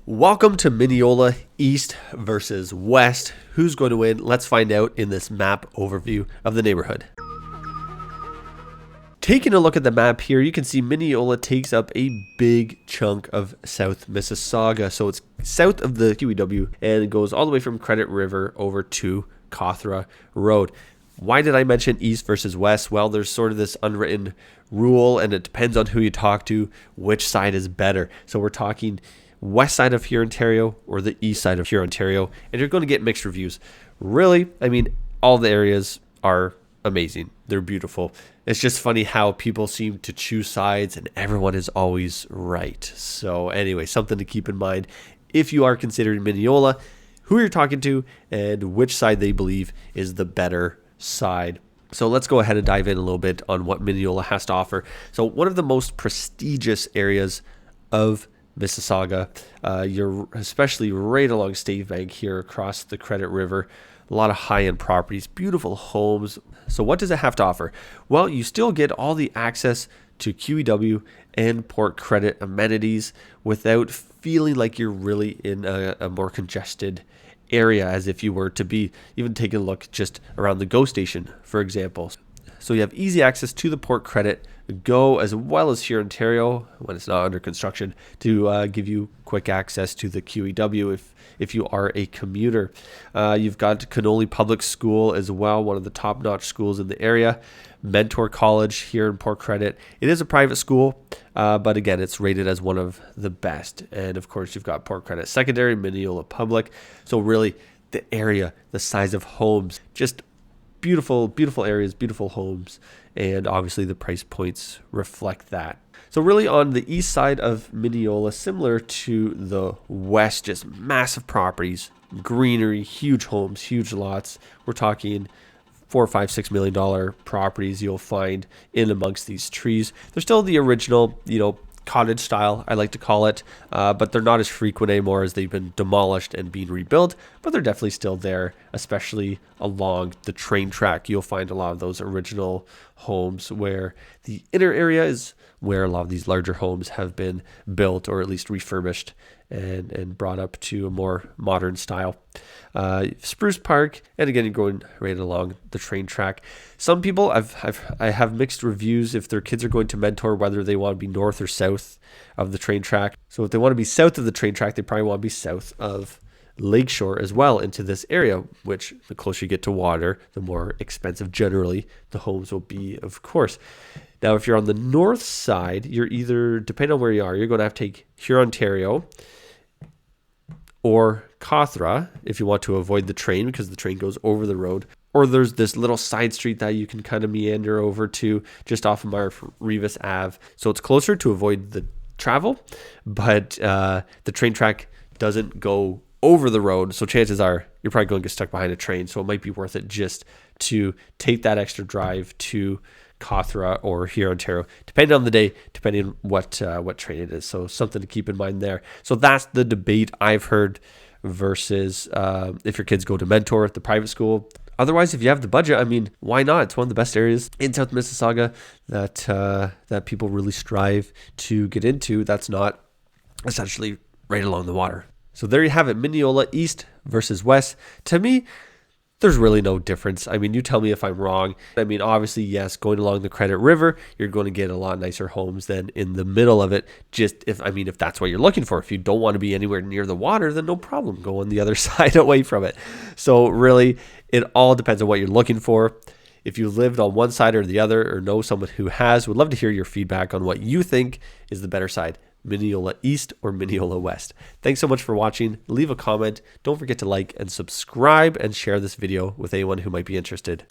Welcome to Mineola East versus West. Who's going to win? Let's find out in this map overview of the neighborhood. Taking a look at the map here, you can see Mineola takes up a big chunk of South Mississauga. So it's south of the QEW and it goes all the way from Credit River over to Cawthra Road. Why did I mention East versus West? Well, there's sort of this unwritten rule and it depends on who you talk to, which side is better. So we're talking west side of here, Ontario, or the east side of here, Ontario, and you're going to get mixed reviews. Really, I mean, all the areas are amazing. They're beautiful. It's just funny how people seem to choose sides and everyone is always right. So anyway, something to keep in mind if you are considering Mineola, who you're talking to and which side they believe is the better side. So let's go ahead and dive in a little bit on what Mineola has to offer. So one of the most prestigious areas of Mississauga, you're especially right along State Bank here across the Credit River. A lot of high-end properties, beautiful homes. So what does it have to offer? Well, you still get all the access to QEW and Port Credit amenities without feeling like you're really in a more congested area, as if you were to be even taking a look just around the GO station, for example. So you have easy access to the Port Credit GO as well as here in Ontario when it's not under construction to give you quick access to the QEW if you are a commuter. You've got Cannoli Public School as well, one of the top-notch schools in the area. Mentor College here in Port Credit. It is a private school, but again, it's rated as one of the best. And of course, you've got Port Credit Secondary, Mineola Public. So really, the area, the size of homes, just beautiful areas, beautiful homes, and obviously the price points reflect that. So really on the east side of Mineola, similar to the west, just massive properties, greenery, huge homes, huge lots. We're talking $4, $5, $6 million properties you'll find in amongst these trees. They're still the original, cottage style, I like to call it, but they're not as frequent anymore as they've been demolished and being rebuilt, but they're definitely still there, especially along the train track. You'll find a lot of those original homes where the inner area is where a lot of these larger homes have been built or at least refurbished and brought up to a more modern style. Spruce Park, and again, you're going right along the train track. Some people, I have mixed reviews if their kids are going to Mentor, whether they want to be north or south of the train track. So if they want to be south of the train track, they probably want to be south of Lakeshore as well into this area, which the closer you get to water, the more expensive generally the homes will be, of course. Now, if you're on the north side, you're either, depending on where you are, you're going to have to take here, Ontario, or Cawthra if you want to avoid the train because the train goes over the road. Or there's this little side street that you can kind of meander over to just off of Mar Revis Ave. So it's closer to avoid the travel, but the train track doesn't go over the road. So chances are you're probably going to get stuck behind a train. So it might be worth it just to take that extra drive to Cawthra or here, Ontario, depending on the day, depending on what train it is. So something to keep in mind there. So that's the debate I've heard versus if your kids go to Mentor at the private school. Otherwise, if you have the budget, I mean, why not? It's one of the best areas in South Mississauga that people really strive to get into. That's not essentially right along the water. So there you have it, Mineola East versus West. To me, there's really no difference. I mean, you tell me if I'm wrong. I mean, obviously, yes, going along the Credit River, you're going to get a lot nicer homes than in the middle of it. Just if that's what you're looking for. If you don't want to be anywhere near the water, then no problem. Go on the other side away from it. So really, it all depends on what you're looking for. If you lived on one side or the other or know someone who has, would love to hear your feedback on what you think is the better side. Mineola East or Mineola West. Thanks so much for watching. Leave a comment. Don't forget to like and subscribe and share this video with anyone who might be interested.